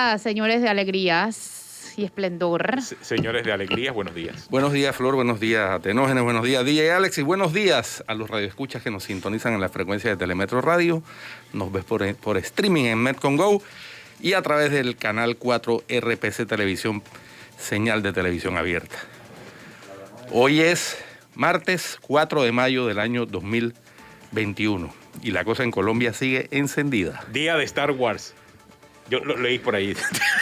días, señores de alegrías y esplendor. Señores de alegrías, buenos días. Buenos días, Flor, buenos días, Atenógenes, buenos días, DJ Alex, y buenos días a los radioescuchas que nos sintonizan en la frecuencia de Telemetro Radio. Nos ves por streaming en Metcon Go y a través del canal 4 RPC Televisión, señal de televisión abierta. Hoy es martes 4 de mayo del año 2021 y la cosa en Colombia sigue encendida. Día de Star Wars. Yo lo leí por ahí.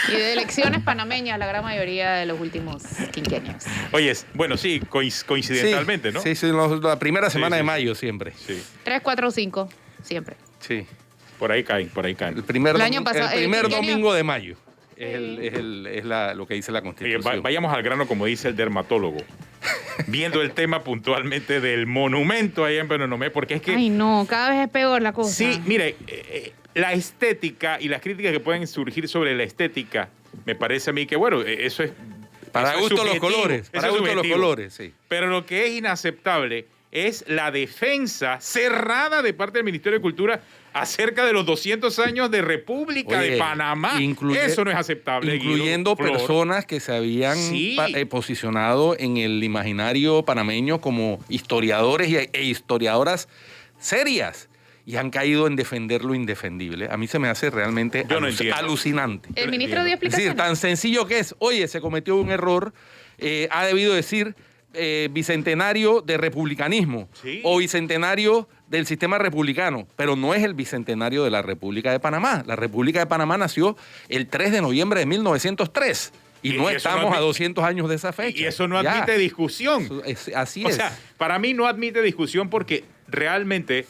Y de elecciones panameñas, la gran mayoría de los últimos quinquenios. Oye, bueno, sí, coincidentalmente, ¿no? Sí, la primera semana de mayo siempre. Sí. 3, 4, 5, siempre. Sí. Por ahí caen. El primer quinquenio... domingo de mayo es lo que dice la Constitución. Oye, vayamos al grano, como dice el dermatólogo. Viendo el tema puntualmente del monumento ahí en Penonomé, porque es que... Ay, no, cada vez es peor la cosa. Sí, mire, la estética y las críticas que pueden surgir sobre la estética, me parece a mí que, bueno, eso es... Para eso gusto es los colores. Para gusto los colores, sí. Pero lo que es inaceptable es la defensa cerrada de parte del Ministerio de Cultura acerca de los 200 años de República de Panamá. Eso no es aceptable. Incluyendo Guido, personas que se habían posicionado en el imaginario panameño como historiadores e historiadoras serias y han caído en defender lo indefendible. A mí se me hace realmente alucinante. El ministro dio explicaciones. Es decir, tan sencillo que es, oye, se cometió un error, ha debido decir... bicentenario de republicanismo o bicentenario del sistema republicano, pero no es el bicentenario de la República de Panamá. La República de Panamá nació el 3 de noviembre de 1903 y no estamos a 200 años de esa fecha. Y eso no admite discusión. Así es. O sea, para mí no admite discusión porque realmente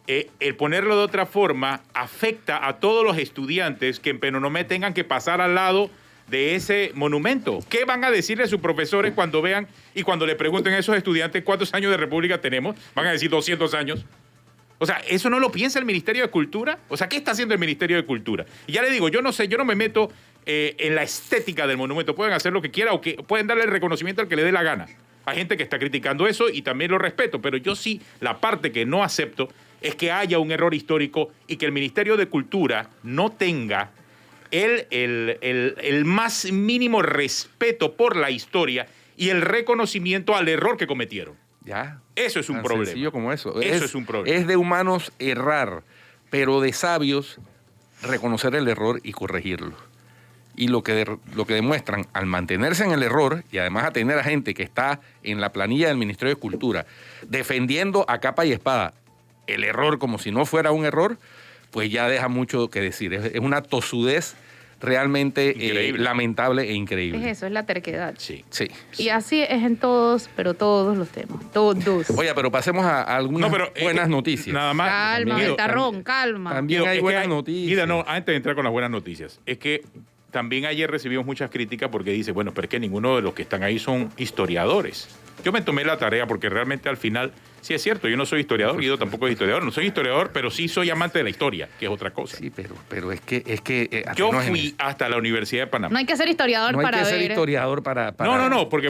el ponerlo de otra forma afecta a todos los estudiantes que en Penonomé tengan que pasar al lado de ese monumento. ¿Qué van a decirle a sus profesores cuando vean y cuando le pregunten a esos estudiantes cuántos años de república tenemos? Van a decir 200 años. O sea, ¿eso no lo piensa el Ministerio de Cultura? O sea, ¿qué está haciendo el Ministerio de Cultura? Y ya le digo, yo no sé, yo no me meto en la estética del monumento. Pueden hacer lo que quieran o que pueden darle el reconocimiento al que le dé la gana. Hay gente que está criticando eso y también lo respeto, pero yo sí, la parte que no acepto es que haya un error histórico y que el Ministerio de Cultura no tenga el más mínimo respeto por la historia y el reconocimiento al error que cometieron. Ya. Eso es un problema. Sencillo como eso. Eso es un problema. Es de humanos errar, pero de sabios reconocer el error y corregirlo. Y lo que demuestran al mantenerse en el error y además a tener a gente que está en la planilla del Ministerio de Cultura defendiendo a capa y espada el error como si no fuera un error, pues ya deja mucho que decir. Es una tosudez realmente lamentable e increíble. Es eso, es la terquedad. Sí. Y así es en todos, pero todos los temas. Todos. Oye, pero pasemos a algunas buenas noticias. Nada más. Calma, Ventarrón, calma. También hay buenas noticias. No, antes de entrar con las buenas noticias, es que también ayer recibimos muchas críticas porque dice, bueno, pero es que ninguno de los que están ahí son historiadores. Yo me tomé la tarea porque realmente al final, sí es cierto, yo no soy historiador, Guido tampoco es historiador, no soy historiador, pero sí soy amante de la historia, que es otra cosa. Sí, pero es que yo fui hasta la Universidad de Panamá. No hay que ser historiador para ver. No hay que ser historiador para No, porque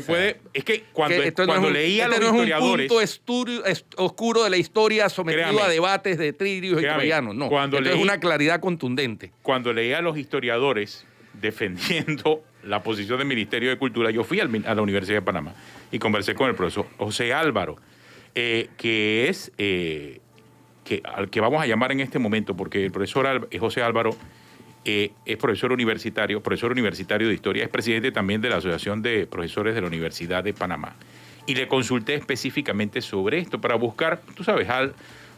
es que cuando leía a los historiadores... No es un punto oscuro de la historia sometido a debates de trillos y troyanos, no. Es una claridad contundente. Cuando leía a los historiadores defendiendo la posición del Ministerio de Cultura, yo fui a la Universidad de Panamá y conversé con el profesor José Álvaro, que es al que vamos a llamar en este momento, porque el profesor José Álvaro es profesor universitario de historia, es presidente también de la Asociación de Profesores de la Universidad de Panamá. Y le consulté específicamente sobre esto para buscar, tú sabes,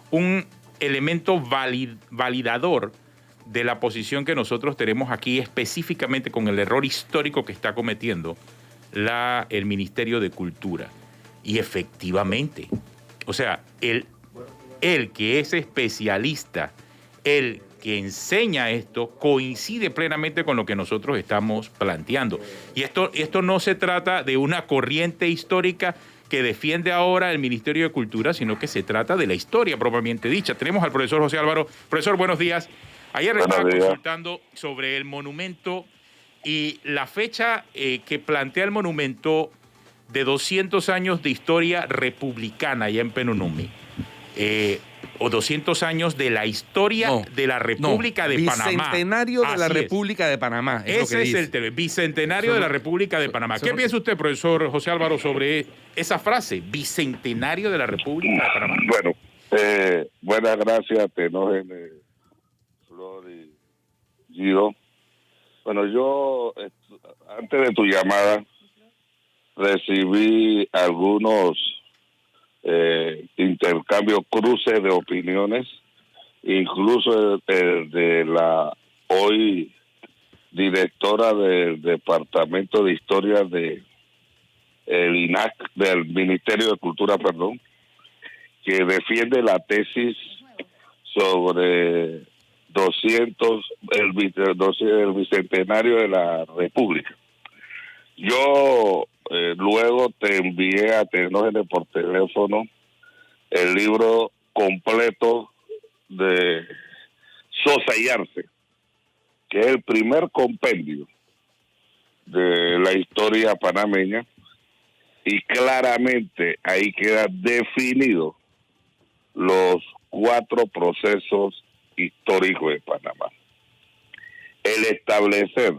un elemento validador de la posición que nosotros tenemos aquí, específicamente con el error histórico que está cometiendo el Ministerio de Cultura. Y efectivamente, o sea, el que es especialista, el que enseña esto, coincide plenamente con lo que nosotros estamos planteando. Y esto no se trata de una corriente histórica que defiende ahora el Ministerio de Cultura, sino que se trata de la historia propiamente dicha. Tenemos al profesor José Álvaro. Profesor, buenos días. Ayer estaba consultando sobre el monumento y la fecha que plantea el monumento de 200 años de historia republicana allá en Penonomé. o 200 años de la historia de la República de Panamá. Bicentenario de la República de Panamá. Ese es el tema, bicentenario de la República de Panamá. ¿Qué piensa usted, profesor José Álvaro, sobre esa frase, bicentenario de la República de Panamá? Bueno, buenas gracias, Tenógenes, Flor y Giro. Bueno, yo, antes de tu llamada, recibí algunos intercambios, cruces de opiniones, incluso de la hoy directora del Departamento de Historia de el INAC, del Ministerio de Cultura, perdón, que defiende la tesis sobre el bicentenario de la República. Yo luego te envié a Tenógenes por teléfono el libro completo de Sosa y Arce, que es el primer compendio de la historia panameña, y claramente ahí queda definido los 4 procesos históricos de Panamá. El establecer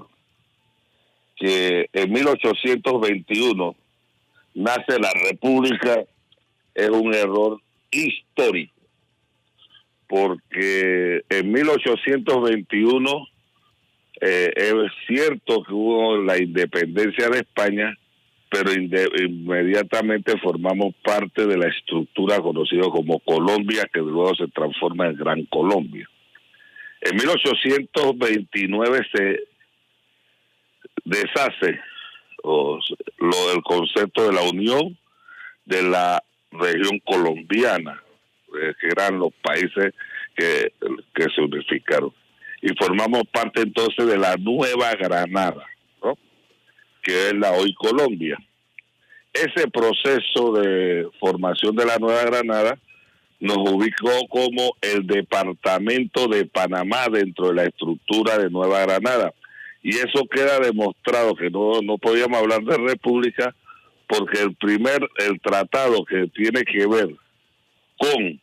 que en 1821 nace la República es un error histórico, porque en 1821 es cierto que hubo la independencia de España, pero inmediatamente formamos parte de la estructura conocida como Colombia, que luego se transforma en Gran Colombia. En 1829 se deshace el concepto de la unión de la región colombiana, que eran los países que se unificaron. Y formamos parte entonces de la Nueva Granada, ¿no?, que es la hoy Colombia. Ese proceso de formación de la Nueva Granada nos ubicó como el departamento de Panamá dentro de la estructura de Nueva Granada. Y eso queda demostrado que no podíamos hablar de república, porque el tratado que tiene que ver con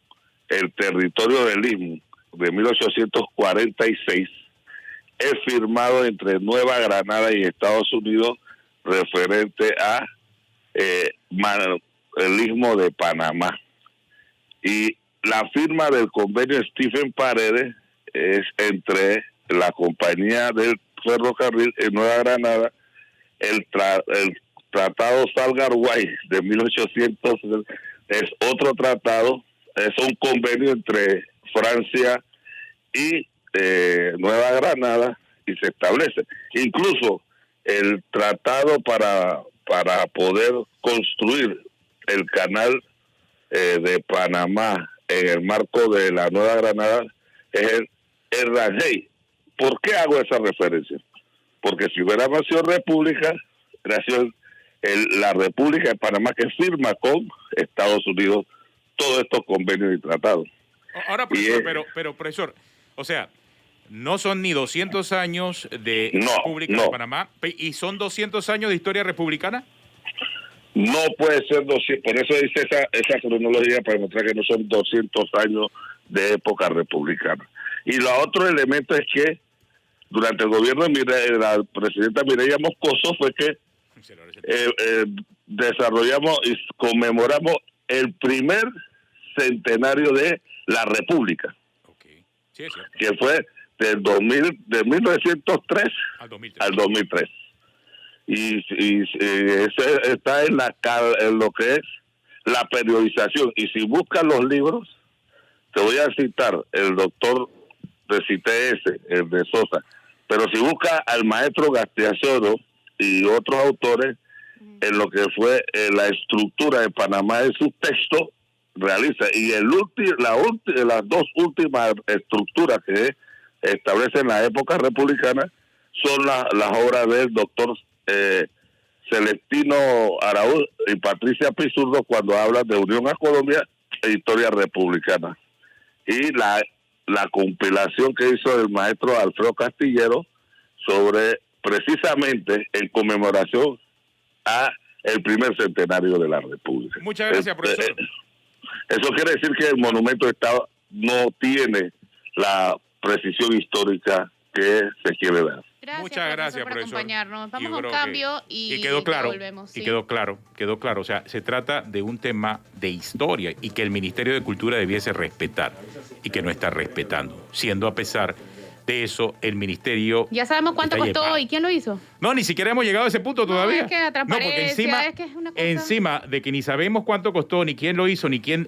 el territorio del Istmo de 1846 es firmado entre Nueva Granada y Estados Unidos, referente a el Istmo de Panamá. Y la firma del convenio Stephen Paredes es entre la compañía del ferrocarril en Nueva Granada, el tratado Salgar-Guay de 1800 es otro tratado, es un convenio entre Francia y Nueva Granada, y se establece incluso el tratado para poder construir el canal de Panamá en el marco de la Nueva Granada, es el Rangel. ¿Por qué hago esa referencia? Porque si hubiera sido república, nació la República de Panamá, que firma con Estados Unidos todos estos convenios y tratados. Ahora, profesor, pero profesor, o sea, no son ni 200 años de República de Panamá, ¿y son 200 años de historia republicana? No puede ser 200, por eso dice esa cronología, para demostrar que no son 200 años de época republicana. Y lo otro elemento es que durante el gobierno de la presidenta Mireya Moscoso fue que desarrollamos y conmemoramos el primer centenario de la República, sí, es cierto, que fue de 1903 al 2003. Y ese está en lo que es la periodización. Y si buscas los libros, te voy a citar el doctor de CITES, el de Sosa, pero si buscas al maestro Gastiazoro y otros autores, en lo que fue la estructura de Panamá en su texto, realiza. Y las dos últimas estructuras que establecen la época republicana son las obras del doctor Celestino Araúz y Patricia Pizurdo, cuando hablan de Unión a Colombia e Historia Republicana. Y la compilación que hizo el maestro Alfredo Castillero sobre, precisamente, en conmemoración a el primer centenario de la República. Muchas gracias, profesor. Eso quiere decir que el monumento está no tiene la precisión histórica que se quiere dar. Muchas gracias por acompañarnos. Vamos a un cambio y quedó claro, volvemos. ¿Sí? Y quedó claro. O sea, se trata de un tema de historia y que el Ministerio de Cultura debiese respetar y que no está respetando, siendo a pesar de eso el ministerio... Ya sabemos cuánto costó llevado. ¿Y quién lo hizo? No, ni siquiera hemos llegado a ese punto todavía. No, es que la transparencia, porque encima, es que es una cosa... encima de que ni sabemos cuánto costó, ni quién lo hizo, ni quién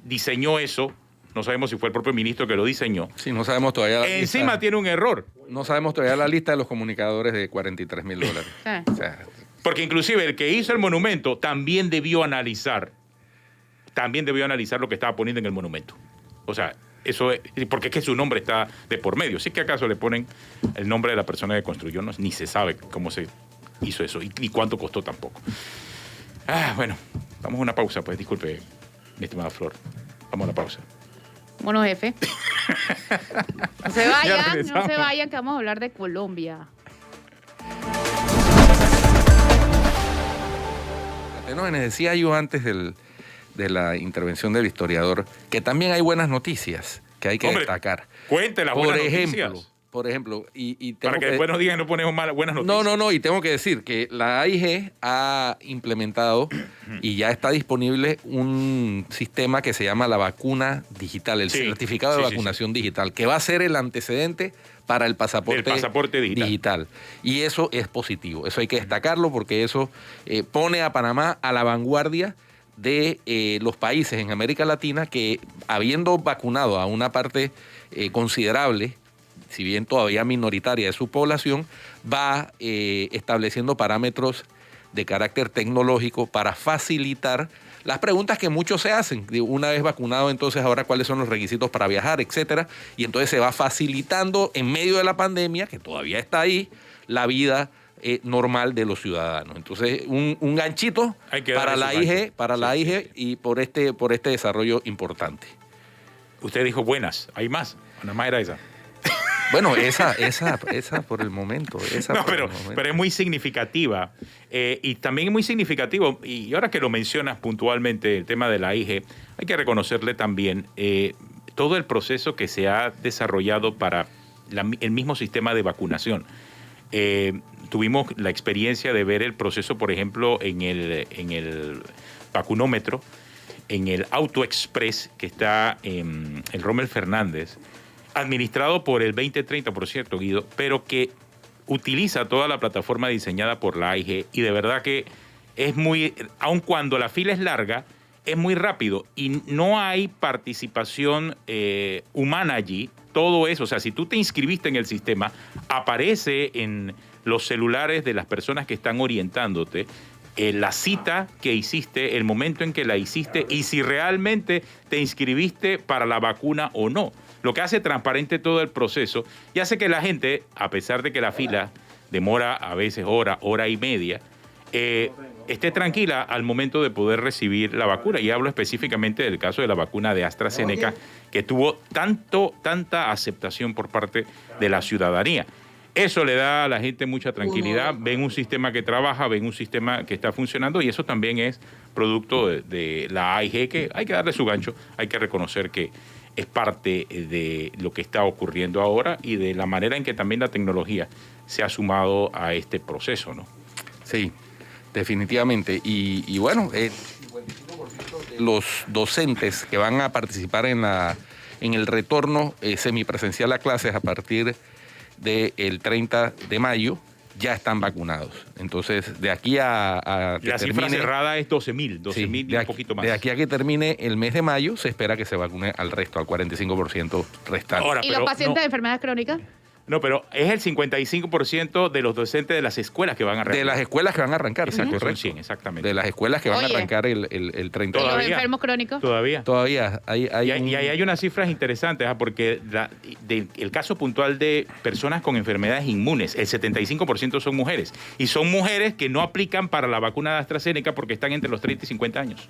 diseñó eso, no sabemos si fue el propio ministro que lo diseñó. Sí, no sabemos todavía. Encima tiene un error. No sabemos todavía la lista de los comunicadores de $43,000. Sí. O sea, Porque inclusive el que hizo el monumento también debió analizar lo que estaba poniendo en el monumento. O sea, eso es, porque es que su nombre está de por medio. Si es que acaso le ponen el nombre de la persona que construyó, no, ni se sabe cómo se hizo eso y cuánto costó tampoco. Bueno, vamos a una pausa, pues disculpe, mi estimada Flor. Vamos a la pausa. Bueno, jefe. No se vayan, que vamos a hablar de Colombia. Nos decía yo antes de la intervención del historiador que también hay buenas noticias que hay que destacar. Cuente las buenas noticias. Por ejemplo, y para que después nos digan que no ponemos buenas noticias. No, y tengo que decir que la AIG ha implementado y ya está disponible un sistema que se llama la vacuna digital, el certificado de vacunación digital, que va a ser el antecedente para el pasaporte digital. Y eso es positivo, eso hay que destacarlo porque eso pone a Panamá a la vanguardia de los países en América Latina que, habiendo vacunado a una parte considerable, si bien todavía minoritaria de su población, va estableciendo parámetros de carácter tecnológico para facilitar las preguntas que muchos se hacen. Una vez vacunado, entonces ahora cuáles son los requisitos para viajar, etcétera. Y entonces se va facilitando en medio de la pandemia, que todavía está ahí, la vida normal de los ciudadanos. Entonces, un ganchito para la AIG y por este desarrollo importante. Usted dijo buenas, hay más. Nada más era esa. Bueno, esa por el momento. Pero es muy significativa. Y también es muy significativo, y ahora que lo mencionas puntualmente, el tema de la AIG, hay que reconocerle también todo el proceso que se ha desarrollado para el mismo sistema de vacunación. Tuvimos la experiencia de ver el proceso, por ejemplo, en el vacunómetro, en el Auto Express, que está en el Rommel Fernández, administrado por el 2030, por cierto, Guido, pero que utiliza toda la plataforma diseñada por la AIG y de verdad que es muy, aun cuando la fila es larga, es muy rápido y no hay participación humana allí. Todo eso, o sea, si tú te inscribiste en el sistema, aparece en los celulares de las personas que están orientándote la cita que hiciste, el momento en que la hiciste y si realmente te inscribiste para la vacuna o no. Lo que hace transparente todo el proceso y hace que la gente, a pesar de que la fila demora a veces hora y media, esté tranquila al momento de poder recibir la vacuna. Y hablo específicamente del caso de la vacuna de AstraZeneca, que tuvo tanta aceptación por parte de la ciudadanía. Eso le da a la gente mucha tranquilidad, ven un sistema que trabaja, ven un sistema que está funcionando y eso también es producto de la AIG, que hay que darle su gancho, hay que reconocer que es parte de lo que está ocurriendo ahora y de la manera en que también la tecnología se ha sumado a este proceso, ¿no? Sí, definitivamente. Y bueno, el 55% de los docentes que van a participar en el retorno semipresencial a clases a partir del 30 de mayo ya están vacunados. Entonces, de aquí a que la cifra cerrada es 12.000 y un poquito más. De aquí a que termine el mes de mayo, se espera que se vacune al resto, al 45% restante. Ahora, ¿y los pacientes de enfermedades crónicas? No, pero es el 55% de los docentes de las escuelas que van a arrancar. De las escuelas que van a arrancar, correcto. Son 100, exactamente. De las escuelas que van a arrancar el 30 de mayo. ¿Y los enfermos crónicos? Todavía. Hay unas cifras interesantes, porque el caso puntual de personas con enfermedades inmunes, el 75% son mujeres. Y son mujeres que no aplican para la vacuna de AstraZeneca porque están entre los 30 y 50 años.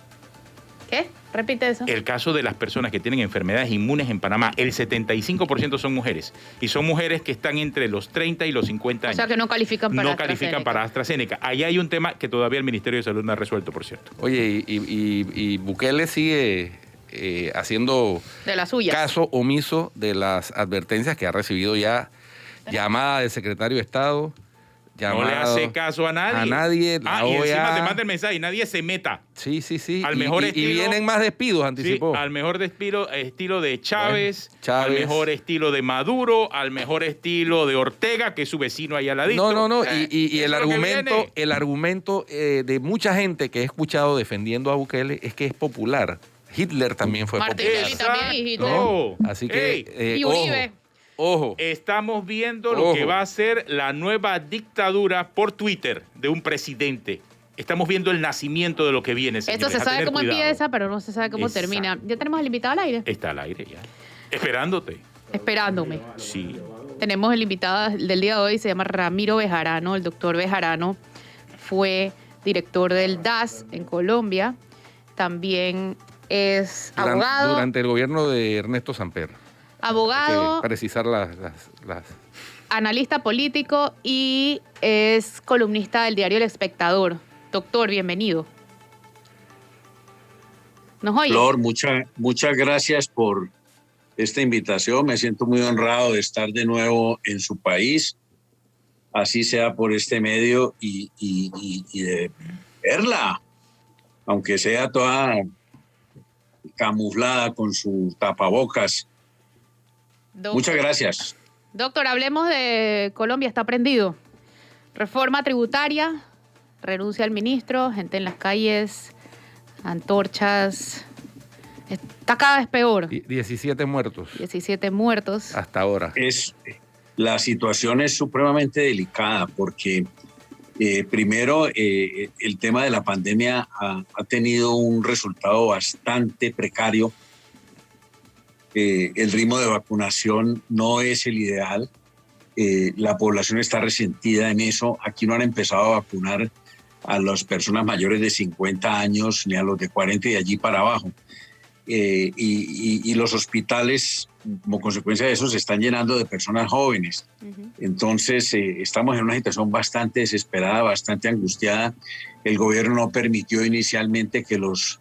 ¿Qué? Repite eso. El caso de las personas que tienen enfermedades inmunes en Panamá, el 75% son mujeres. Y son mujeres que están entre los 30 y los 50 años. O sea, que no califican para AstraZeneca. No califican para AstraZeneca. Ahí hay un tema que todavía el Ministerio de Salud no ha resuelto, por cierto. Oye, y Bukele sigue haciendo de la suya. Caso omiso de las advertencias que ha recibido ya, llamada del secretario de Estado. No le hace caso a nadie. A nadie. Y encima te manda el mensaje y nadie se meta. Sí. Al mejor estilo, y vienen más despidos, anticipó. Sí, al mejor estilo de Chávez, Chávez, al mejor estilo de Maduro, al mejor estilo de Ortega, que es su vecino ahí al ladito. No. Y el argumento de mucha gente que he escuchado defendiendo a Bukele es que es popular. Hitler también fue Martinelli popular. también y Hitler. No. Así que, y Uribe. Ojo. Estamos viendo lo que va a ser la nueva dictadura por Twitter de un presidente. Estamos viendo el nacimiento de lo que viene, señores. Esto se sabe cómo cuidado. empieza, pero no se sabe cómo termina. ¿Ya tenemos el invitado al aire? Está al aire ya. Esperándote. Esperándome. Sí. Tenemos el invitado del día de hoy, se llama Ramiro Bejarano. El doctor Bejarano fue director del DAS en Colombia. También es abogado. Durante el gobierno de Ernesto Samper. Abogado. Hay que precisar las... Analista político y es columnista del diario El Espectador. Doctor, bienvenido. ¿Nos oye? Flor, muchas gracias por esta invitación. Me siento muy honrado de estar de nuevo en su país, así sea por este medio y de verla, aunque sea toda camuflada con su tapabocas. Doctor, muchas gracias. Doctor, hablemos de Colombia, está prendido. Reforma tributaria, renuncia al ministro, gente en las calles, antorchas. Está cada vez peor. 17 muertos. 17 muertos. Hasta ahora. La situación es supremamente delicada porque primero el tema de la pandemia ha tenido un resultado bastante precario. El ritmo de vacunación no es el ideal. La población está resentida en eso. Aquí no han empezado a vacunar a las personas mayores de 50 años ni a los de 40 y de allí para abajo. Y los hospitales, como consecuencia de eso, se están llenando de personas jóvenes. Entonces, estamos en una situación bastante desesperada, bastante angustiada. El gobierno no permitió inicialmente que los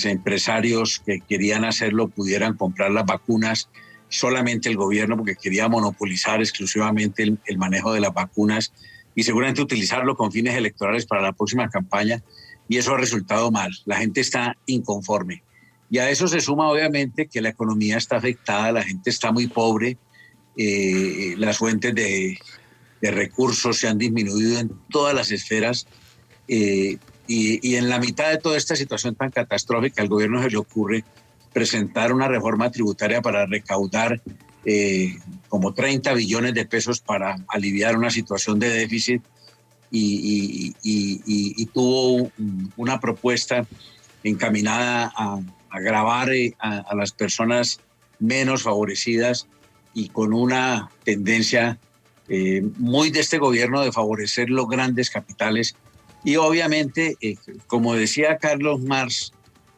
empresarios que querían hacerlo pudieran comprar las vacunas, solamente el gobierno, porque quería monopolizar exclusivamente el manejo de las vacunas y seguramente utilizarlo con fines electorales para la próxima campaña, y eso ha resultado mal. La gente está inconforme. Y a eso se suma obviamente que la economía está afectada, la gente está muy pobre, las fuentes de recursos se han disminuido en todas las esferas, y en la mitad de toda esta situación tan catastrófica, al gobierno se le ocurre presentar una reforma tributaria para recaudar como 30 billones de pesos para aliviar una situación de déficit, y tuvo una propuesta encaminada a gravar a las personas menos favorecidas y con una tendencia muy de este gobierno de favorecer los grandes capitales. Y obviamente, como decía Carlos Marx,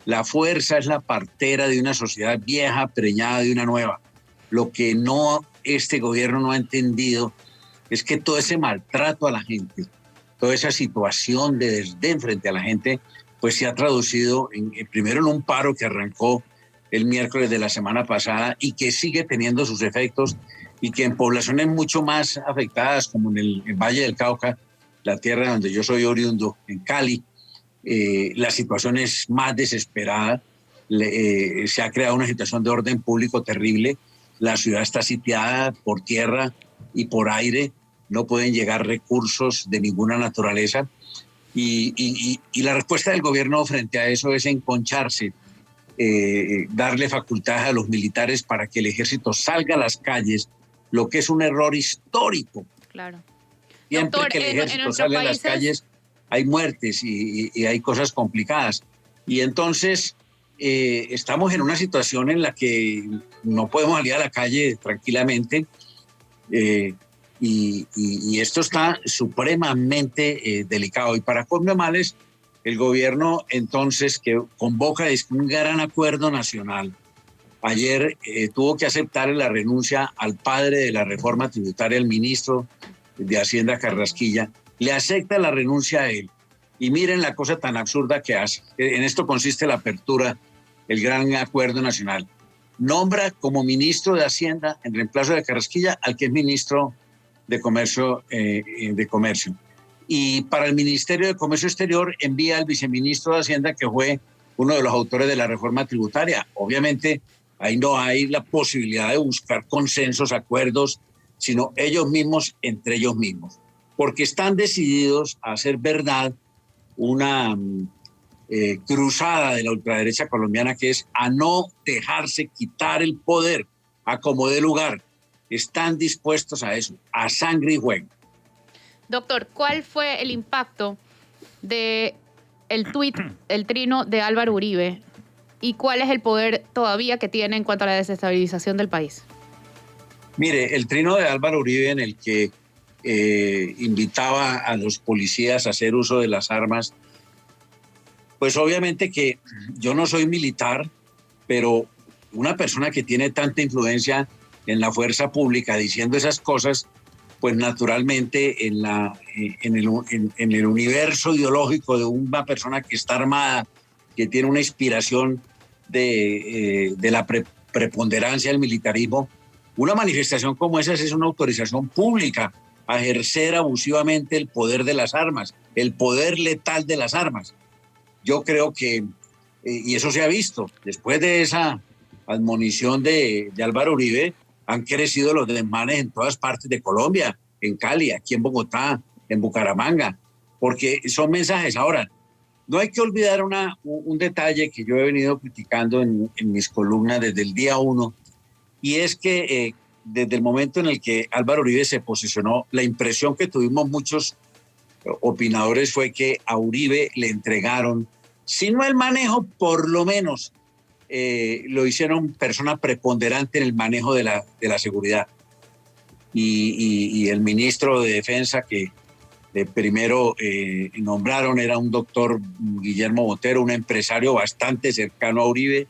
la fuerza es la partera de una sociedad vieja preñada de una nueva. Lo que este gobierno no ha entendido es que todo ese maltrato a la gente, toda esa situación de desdén frente a la gente, pues se ha traducido primero en un paro que arrancó el miércoles de la semana pasada y que sigue teniendo sus efectos, y que en poblaciones mucho más afectadas, como en el Valle del Cauca, la tierra donde yo soy oriundo, en Cali, la situación es más desesperada. Se ha creado una situación de orden público terrible. La ciudad está sitiada por tierra y por aire. No pueden llegar recursos de ninguna naturaleza. Y la respuesta del gobierno frente a eso es enconcharse, darle facultades a los militares para que el ejército salga a las calles, lo que es un error histórico. Claro. Siempre Doctor, que el ejército sale a las calles hay muertes y hay cosas complicadas. Y entonces estamos en una situación en la que no podemos salir a la calle tranquilamente, y esto está supremamente delicado. Y para colmo males, el gobierno entonces, que convoca un gran acuerdo nacional, ayer tuvo que aceptar la renuncia al padre de la reforma tributaria, el ministro de Hacienda Carrasquilla, le acepta la renuncia a él. Y miren la cosa tan absurda que hace. En esto consiste la apertura el gran acuerdo nacional. Nombra como ministro de Hacienda, en reemplazo de Carrasquilla, al que es ministro de Comercio. Y para el Ministerio de Comercio Exterior envía al viceministro de Hacienda, que fue uno de los autores de la reforma tributaria. Obviamente, ahí no hay la posibilidad de buscar consensos, acuerdos, sino ellos mismos entre ellos mismos, porque están decididos a hacer verdad una cruzada de la ultraderecha colombiana, que es a no dejarse quitar el poder a como dé lugar. Están dispuestos a eso, a sangre y fuego. Doctor, ¿cuál fue el impacto de el tuit, el trino de Álvaro Uribe, y cuál es el poder todavía que tiene en cuanto a la desestabilización del país? Mire, el trino de Álvaro Uribe, en el que invitaba a los policías a hacer uso de las armas, pues obviamente que yo no soy militar, pero una persona que tiene tanta influencia en la fuerza pública diciendo esas cosas, pues naturalmente en el universo ideológico de una persona que está armada, que tiene una inspiración de la preponderancia del militarismo, una manifestación como esa es una autorización pública a ejercer abusivamente el poder de las armas, el poder letal de las armas. Yo creo que, y eso se ha visto, después de esa admonición de Álvaro Uribe, han crecido los desmanes en todas partes de Colombia, en Cali, aquí en Bogotá, en Bucaramanga, porque son mensajes. Ahora, no hay que olvidar un detalle que yo he venido criticando en mis columnas desde el día 1, y es que desde el momento en el que Álvaro Uribe se posicionó, la impresión que tuvimos muchos opinadores fue que a Uribe le entregaron, si no el manejo, por lo menos lo hicieron persona preponderante en el manejo de la seguridad. Y el ministro de Defensa que primero nombraron era un doctor Guillermo Botero, un empresario bastante cercano a Uribe.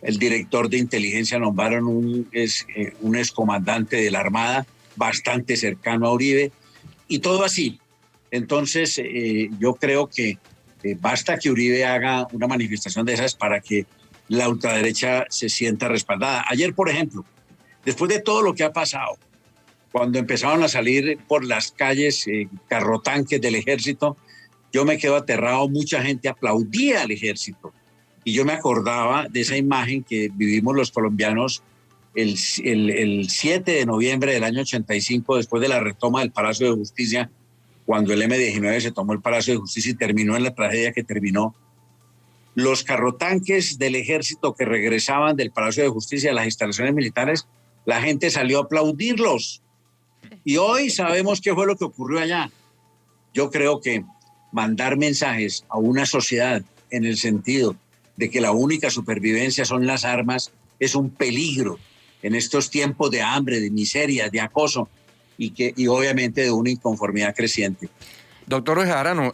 El director de inteligencia nombraron un excomandante de la Armada bastante cercano a Uribe, y todo así. Entonces, yo creo que basta que Uribe haga una manifestación de esas para que la ultraderecha se sienta respaldada. Ayer, por ejemplo, después de todo lo que ha pasado, cuando empezaron a salir por las calles carrotanques del ejército, yo me quedo aterrado, mucha gente aplaudía al ejército. Y yo me acordaba de esa imagen que vivimos los colombianos el 7 de noviembre del año 85, después de la retoma del Palacio de Justicia, cuando el M-19 se tomó el Palacio de Justicia y terminó en la tragedia que terminó. Los carrotanques del ejército que regresaban del Palacio de Justicia a las instalaciones militares, la gente salió a aplaudirlos. Y hoy sabemos qué fue lo que ocurrió allá. Yo creo que mandar mensajes a una sociedad en el sentido de que la única supervivencia son las armas es un peligro en estos tiempos de hambre, de miseria, de acoso y obviamente de una inconformidad creciente. Doctor Bejarano,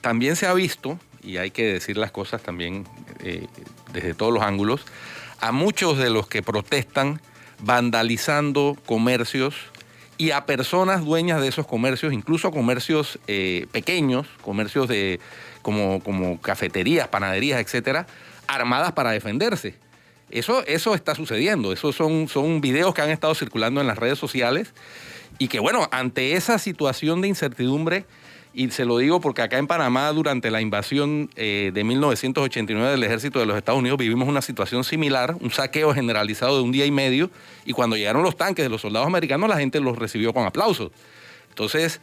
también se ha visto, y hay que decir las cosas también desde todos los ángulos, a muchos de los que protestan vandalizando comercios y a personas dueñas de esos comercios, incluso comercios pequeños, comercios como cafeterías, panaderías, etcétera, armadas para defenderse. Eso está sucediendo. Esos son videos que han estado circulando en las redes sociales y que, bueno, ante esa situación de incertidumbre, y se lo digo porque acá en Panamá, durante la invasión de 1989 del ejército de los Estados Unidos, vivimos una situación similar, un saqueo generalizado de un día y medio, y cuando llegaron los tanques de los soldados americanos, la gente los recibió con aplausos. Entonces,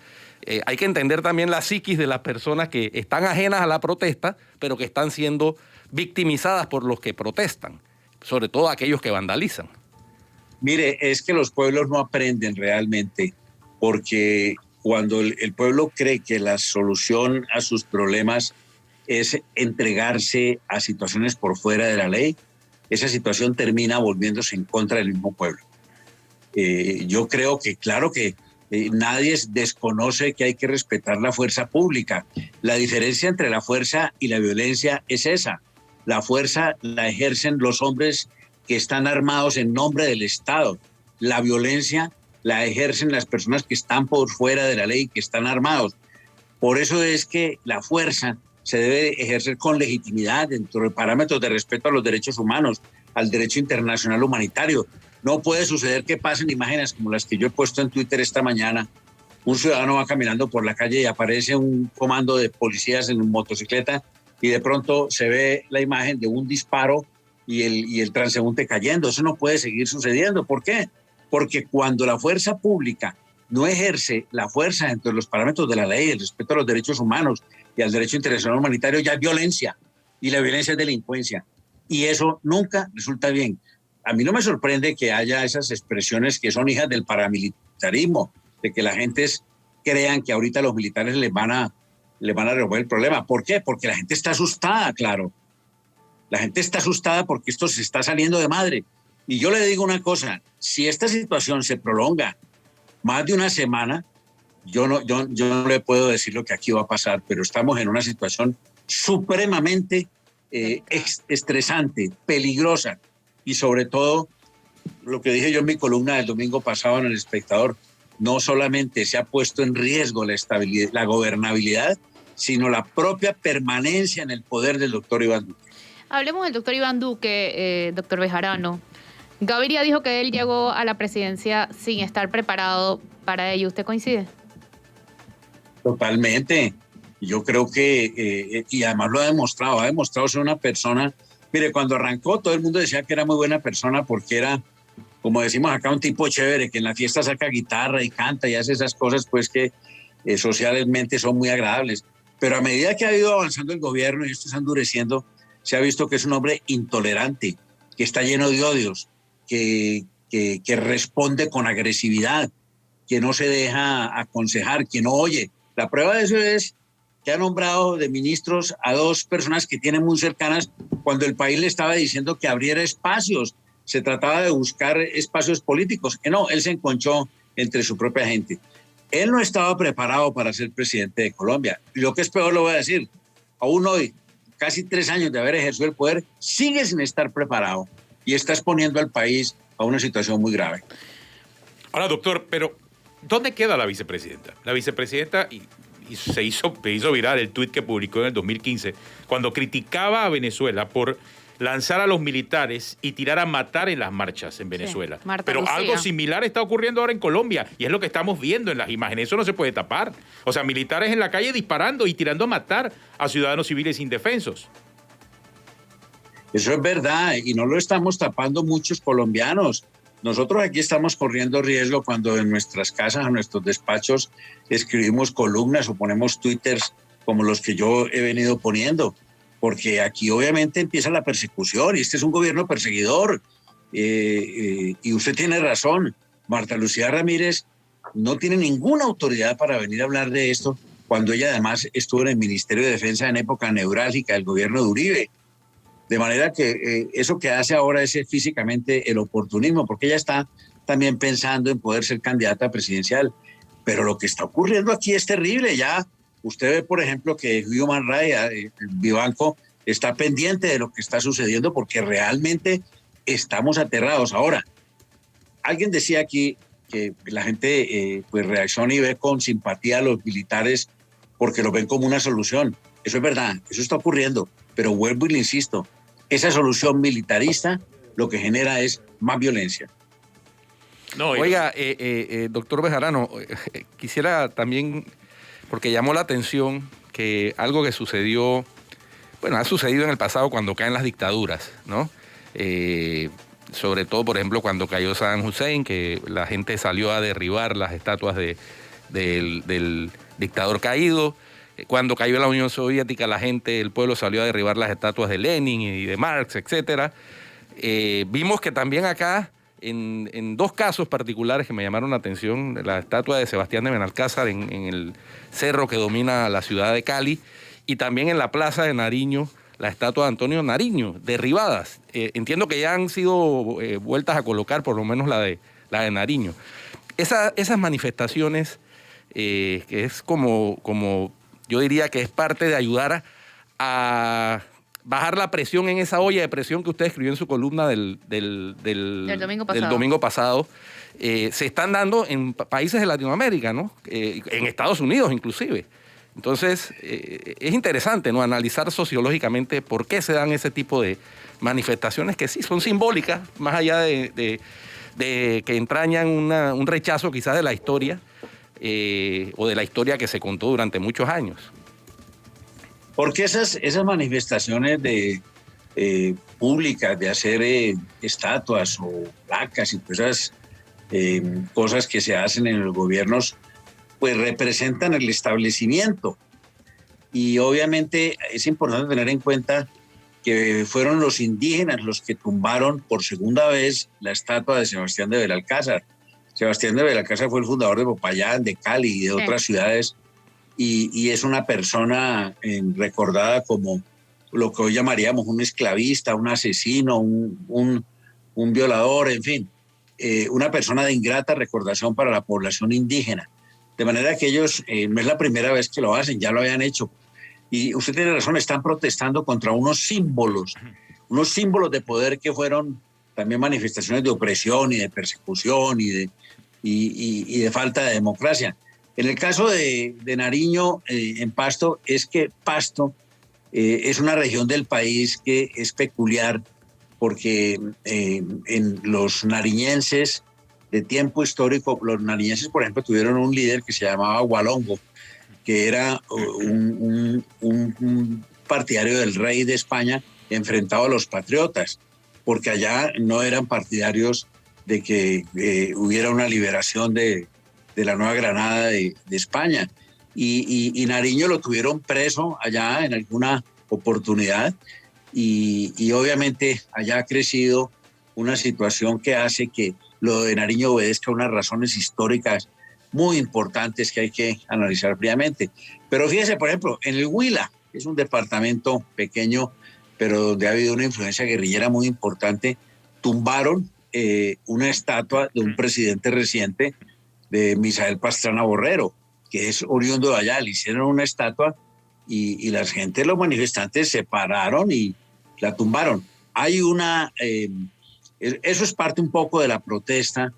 hay que entender también la psiquis de las personas que están ajenas a la protesta, pero que están siendo victimizadas por los que protestan, sobre todo aquellos que vandalizan. Mire, es que los pueblos no aprenden realmente, porque cuando el pueblo cree que la solución a sus problemas es entregarse a situaciones por fuera de la ley, esa situación termina volviéndose en contra del mismo pueblo. Yo creo que, claro que nadie desconoce que hay que respetar la fuerza pública. La diferencia entre la fuerza y la violencia es esa. La fuerza la ejercen los hombres que están armados en nombre del Estado. La violencia la ejercen las personas que están por fuera de la ley, que están armados. Por eso es que la fuerza se debe ejercer con legitimidad dentro de parámetros de respeto a los derechos humanos, al derecho internacional humanitario. No puede suceder que pasen imágenes como las que yo he puesto en Twitter esta mañana. Un ciudadano va caminando por la calle y aparece un comando de policías en motocicleta y de pronto se ve la imagen de un disparo y el transeúnte cayendo. Eso no puede seguir sucediendo. ¿Por qué? Porque cuando la fuerza pública no ejerce la fuerza dentro de los parámetros de la ley, el respeto a los derechos humanos y al derecho internacional humanitario, ya es violencia, y la violencia es delincuencia. Y eso nunca resulta bien. A mí no me sorprende que haya esas expresiones que son hijas del paramilitarismo, de que la gente crean que ahorita los militares les van a resolver el problema. ¿Por qué? Porque la gente está asustada, claro. La gente está asustada porque esto se está saliendo de madre. Y yo le digo una cosa, si esta situación se prolonga más de una semana, yo no le puedo decir lo que aquí va a pasar, pero estamos en una situación supremamente estresante, peligrosa, y sobre todo, lo que dije yo en mi columna del domingo pasado en El Espectador, no solamente se ha puesto en riesgo la estabilidad, la gobernabilidad, sino la propia permanencia en el poder del doctor Iván Duque. Hablemos del doctor Iván Duque, doctor Bejarano. Gaviria dijo que él llegó a la presidencia sin estar preparado para ello. ¿Usted coincide? Totalmente. Yo creo que, y además lo ha demostrado ser una persona. Mire, cuando arrancó todo el mundo decía que era muy buena persona porque era, como decimos acá, un tipo chévere, que en la fiesta saca guitarra y canta y hace esas cosas pues que socialmente son muy agradables. Pero a medida que ha ido avanzando el gobierno y esto está endureciendo, se ha visto que es un hombre intolerante, que está lleno de odios, que responde con agresividad, que no se deja aconsejar, que no oye. La prueba de eso es que ha nombrado de ministros a dos personas que tienen muy cercanas cuando el país le estaba diciendo que abriera espacios. Se trataba de buscar espacios políticos, que no, él se enconchó entre su propia gente. Él no estaba preparado para ser presidente de Colombia. Y lo que es peor, lo voy a decir, aún hoy, casi 3 años de haber ejercido el poder, sigue sin estar preparado y está exponiendo al país a una situación muy grave. Ahora, doctor, pero ¿dónde queda la vicepresidenta? La vicepresidenta se hizo viral el tuit que publicó en el 2015 cuando criticaba a Venezuela por lanzar a los militares y tirar a matar en las marchas en Venezuela. Sí, pero Lucía. Algo similar está ocurriendo ahora en Colombia y es lo que estamos viendo en las imágenes. Eso no se puede tapar. O sea, militares en la calle disparando y tirando a matar a ciudadanos civiles indefensos. Eso es verdad y no lo estamos tapando muchos colombianos. Nosotros aquí estamos corriendo riesgo cuando en nuestras casas, en nuestros despachos, escribimos columnas o ponemos twitters como los que yo he venido poniendo, porque aquí obviamente empieza la persecución y este es un gobierno perseguidor. Y usted tiene razón, Marta Lucía Ramírez no tiene ninguna autoridad para venir a hablar de esto cuando ella además estuvo en el Ministerio de Defensa en época neurálgica del gobierno de Uribe. De manera que eso que hace ahora es físicamente el oportunismo, porque ella está también pensando en poder ser candidata presidencial. Pero lo que está ocurriendo aquí es terrible. Ya usted ve, por ejemplo, que Human Rights, Vivanco, está pendiente de lo que está sucediendo porque realmente estamos aterrados. Ahora, alguien decía aquí que la gente pues reacciona y ve con simpatía a los militares porque lo ven como una solución. Eso es verdad, eso está ocurriendo. Pero vuelvo y le insisto, esa solución militarista lo que genera es más violencia. No, oiga, doctor Bejarano, quisiera también, porque llamó la atención que algo que sucedió, bueno, ha sucedido en el pasado cuando caen las dictaduras, ¿no? Sobre todo, por ejemplo, cuando cayó Saddam Hussein, que la gente salió a derribar las estatuas del dictador caído. Cuando cayó la Unión Soviética, el pueblo salió a derribar las estatuas de Lenin y de Marx, etc. Vimos que también acá, en 2 casos particulares que me llamaron la atención, la estatua de Sebastián de Benalcázar en el cerro que domina la ciudad de Cali, y también en la plaza de Nariño, la estatua de Antonio Nariño, derribadas. Entiendo que ya han sido vueltas a colocar, por lo menos la de Nariño. Esas manifestaciones, que es como yo diría que es parte de ayudar a bajar la presión en esa olla de presión que usted escribió en su columna del domingo pasado, se están dando en países de Latinoamérica, ¿no? En Estados Unidos inclusive. Entonces, es interesante, ¿no?, analizar sociológicamente por qué se dan ese tipo de manifestaciones que sí son simbólicas, más allá de que entrañan un rechazo quizás de la historia o de la historia que se contó durante muchos años. Porque esas manifestaciones públicas de hacer estatuas o placas y todas esas cosas que se hacen en los gobiernos, pues representan el establecimiento. Y obviamente es importante tener en cuenta que fueron los indígenas los que tumbaron por segunda vez la estatua de Sebastián de Belalcázar. Sebastián de Belalcázar fue el fundador de Popayán, de Cali y de otras ciudades, y es una persona recordada como lo que hoy llamaríamos un esclavista, un asesino, un violador, en fin, una persona de ingrata recordación para la población indígena. De manera que ellos no es la primera vez que lo hacen, ya lo habían hecho. Y usted tiene razón, están protestando contra unos símbolos de poder que fueron también manifestaciones de opresión y de persecución y de falta de democracia. En el caso de Nariño, en Pasto, es que Pasto es una región del país que es peculiar porque en los nariñenses de tiempo histórico, los nariñenses, por ejemplo, tuvieron un líder que se llamaba Hualongo, que era un partidario del rey de España enfrentado a los patriotas, porque allá no eran partidarios de que hubiera una liberación de la Nueva Granada de España. Y Nariño lo tuvieron preso allá en alguna oportunidad y obviamente allá ha crecido una situación que hace que lo de Nariño obedezca a unas razones históricas muy importantes que hay que analizar fríamente. Pero fíjese, por ejemplo, en el Huila, que es un departamento pequeño, pero donde ha habido una influencia guerrillera muy importante, tumbaron una estatua de un presidente reciente, de Misael Pastrana Borrero, que es oriundo de allá. Le hicieron una estatua y la gente, los manifestantes, se pararon y la tumbaron. Hay eso es parte un poco de la protesta,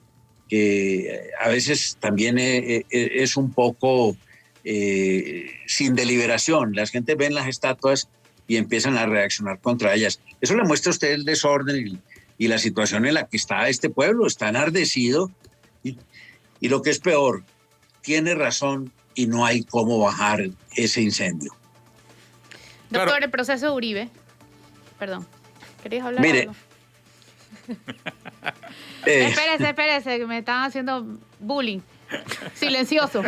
que a veces también es un poco sin deliberación. Las gente ven las estatuas y empiezan a reaccionar contra ellas. Eso le muestra a usted el desorden y la situación en la que está este pueblo. Está enardecido y lo que es peor, tiene razón y no hay cómo bajar ese incendio. Doctor, Claro. el proceso de Uribe. Perdón, ¿querías hablar? Mire, algo? Espérese, que me están haciendo bullying. Silencioso.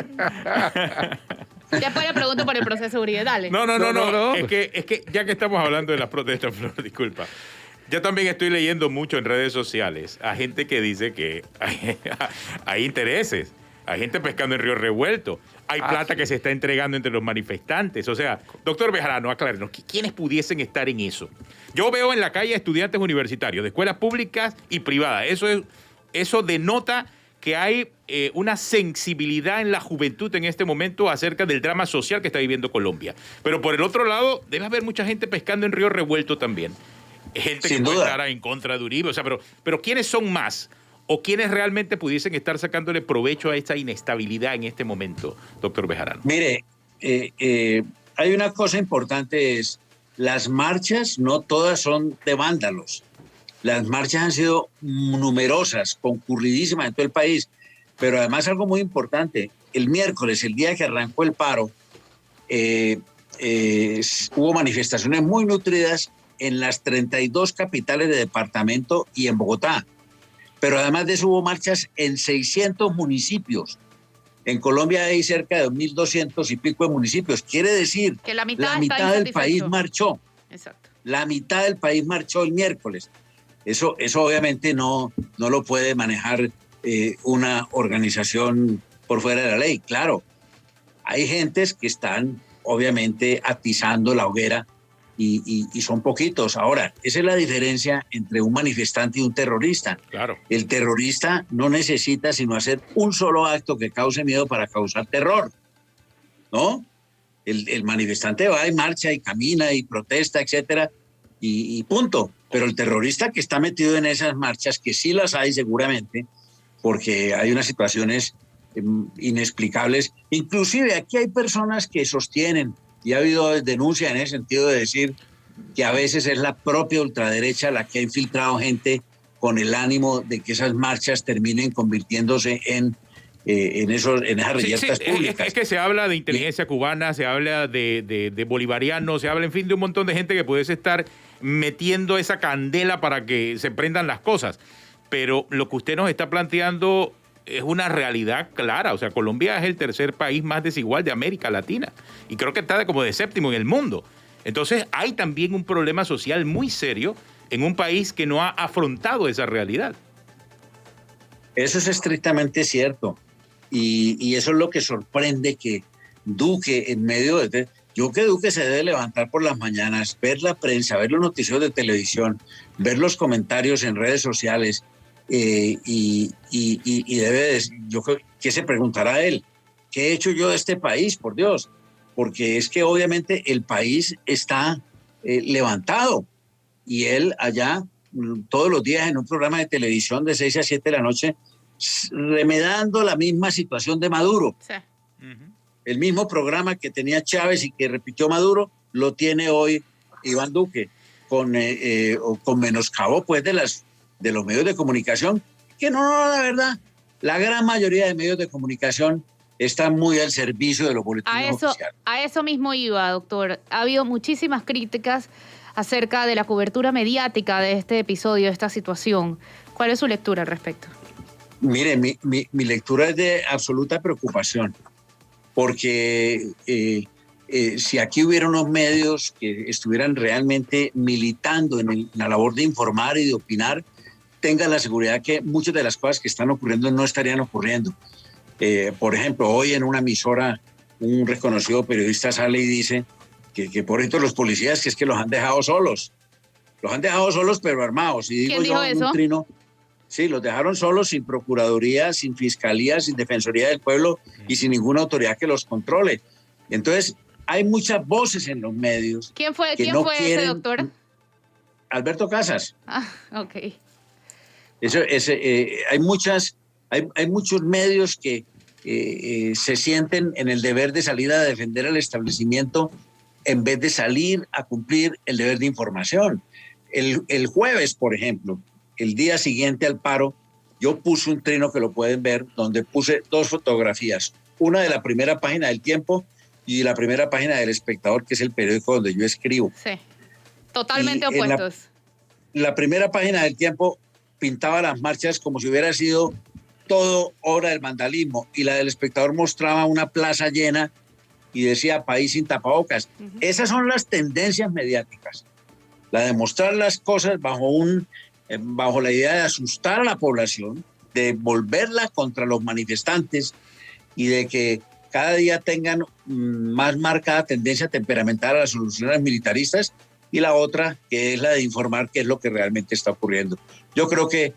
Después le pregunto por el proceso de Uribe, dale. No. Es que ya que estamos hablando de las protestas, Flor, disculpa. Yo también estoy leyendo mucho en redes sociales a gente que dice que hay intereses. Hay gente pescando en río revuelto. Hay plata que se está entregando entre los manifestantes. O sea, doctor Bejarano, aclárenos, ¿quiénes pudiesen estar en eso? Yo veo en la calle estudiantes universitarios de escuelas públicas y privadas. Eso denota que hay una sensibilidad en la juventud en este momento acerca del drama social que está viviendo Colombia. Pero por el otro lado, debe haber mucha gente pescando en río revuelto también. Gente que puede estar en contra de Uribe. O sea, pero ¿quiénes son más? ¿O quiénes realmente pudiesen estar sacándole provecho a esta inestabilidad en este momento, doctor Bejarano? Mire, hay una cosa importante, es las marchas no todas son de vándalos. Las marchas han sido numerosas, concurridísimas en todo el país, pero además algo muy importante, el miércoles, el día que arrancó el paro, hubo manifestaciones muy nutridas en las 32 capitales de departamento y en Bogotá. Pero además de eso hubo marchas en 600 municipios. En Colombia hay cerca de 1.200 y pico de municipios. Quiere decir que la mitad del país marchó. Exacto. La mitad del país marchó el miércoles. Eso obviamente no lo puede manejar una organización por fuera de la ley. Claro, hay gentes que están obviamente atizando la hoguera y son poquitos. Ahora, esa es la diferencia entre un manifestante y un terrorista. Claro. El terrorista no necesita sino hacer un solo acto que cause miedo para causar terror, ¿no? El manifestante va y marcha y camina y protesta, etcétera, y punto. Pero el terrorista que está metido en esas marchas, que sí las hay seguramente, porque hay unas situaciones inexplicables. Inclusive aquí hay personas que sostienen, y ha habido denuncias en ese sentido, de decir que a veces es la propia ultraderecha la que ha infiltrado gente con el ánimo de que esas marchas terminen convirtiéndose en esas reyertas públicas. Es que se habla de inteligencia cubana, se habla de bolivarianos, se habla, en fin, de un montón de gente que pudiese estar metiendo esa candela para que se prendan las cosas. Pero lo que usted nos está planteando es una realidad clara. O sea, Colombia es el tercer país más desigual de América Latina y creo que está como de séptimo en el mundo. Entonces hay también un problema social muy serio en un país que no ha afrontado esa realidad. Eso es estrictamente cierto. Y eso es lo que sorprende, que Duque, en medio de... Yo creo que Duque se debe levantar por las mañanas, ver la prensa, ver los noticiarios de televisión, ver los comentarios en redes sociales, y debe, yo creo que se preguntará él, ¿qué he hecho yo de este país, por Dios? Porque es que obviamente el país está levantado, y él allá todos los días en un programa de televisión de 6 a 7 de la noche, remedando la misma situación de Maduro. Sí. El mismo programa que tenía Chávez y que repitió Maduro, lo tiene hoy Iván Duque, con menoscabo pues de los medios de comunicación, que no, la verdad, la gran mayoría de medios de comunicación están muy al servicio de los boletines oficiales. A eso mismo iba, doctor. Ha habido muchísimas críticas acerca de la cobertura mediática de este episodio, de esta situación. ¿Cuál es su lectura al respecto? Mire, mi lectura es de absoluta preocupación, porque si aquí hubiera unos medios que estuvieran realmente militando en la labor de informar y de opinar, tengan la seguridad que muchas de las cosas que están ocurriendo no estarían ocurriendo. Por ejemplo, hoy en una emisora un reconocido periodista sale y dice que por ejemplo los policías, que es que los han dejado solos. Los han dejado solos pero armados. Y digo ¿Quién dijo yo, eso? Un trino, sí, los dejaron solos, sin procuraduría, sin fiscalía, sin defensoría del pueblo y sin ninguna autoridad que los controle. Entonces, hay muchas voces en los medios. ¿Quién fue ese doctor? Alberto Casas. Ah, ok. Hay muchos medios que se sienten en el deber de salir a defender el establecimiento en vez de salir a cumplir el deber de información. El jueves, por ejemplo, el día siguiente al paro, yo puse un trino que lo pueden ver, donde puse 2 fotografías, una de la primera página del Tiempo y la primera página del Espectador, que es el periódico donde yo escribo. Sí, totalmente opuestos. La primera página del Tiempo pintaba las marchas como si hubiera sido todo obra del vandalismo, y la del Espectador mostraba una plaza llena y decía país sin tapabocas. Esas son las tendencias mediáticas, la de mostrar las cosas bajo la idea de asustar a la población, de volverla contra los manifestantes y de que cada día tengan más marcada tendencia temperamental a las soluciones militaristas, y la otra que es la de informar qué es lo que realmente está ocurriendo. Yo creo que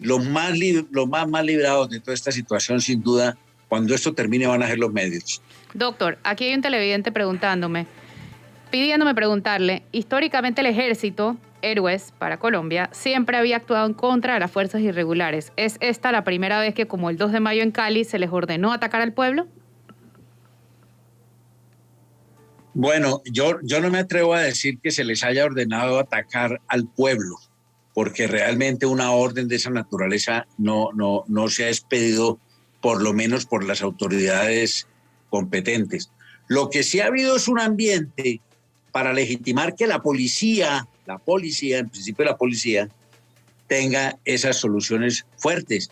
los más librados de toda esta situación, sin duda, cuando esto termine, van a ser los medios. Doctor, aquí hay un televidente pidiéndome preguntarle, históricamente el ejército, héroes para Colombia, siempre había actuado en contra de las fuerzas irregulares. ¿Es esta la primera vez que, como el 2 de mayo en Cali, se les ordenó atacar al pueblo? Bueno, yo no me atrevo a decir que se les haya ordenado atacar al pueblo, porque realmente una orden de esa naturaleza no se ha expedido, por lo menos por las autoridades competentes. Lo que sí ha habido es un ambiente para legitimar que la policía, en principio la policía, tenga esas soluciones fuertes.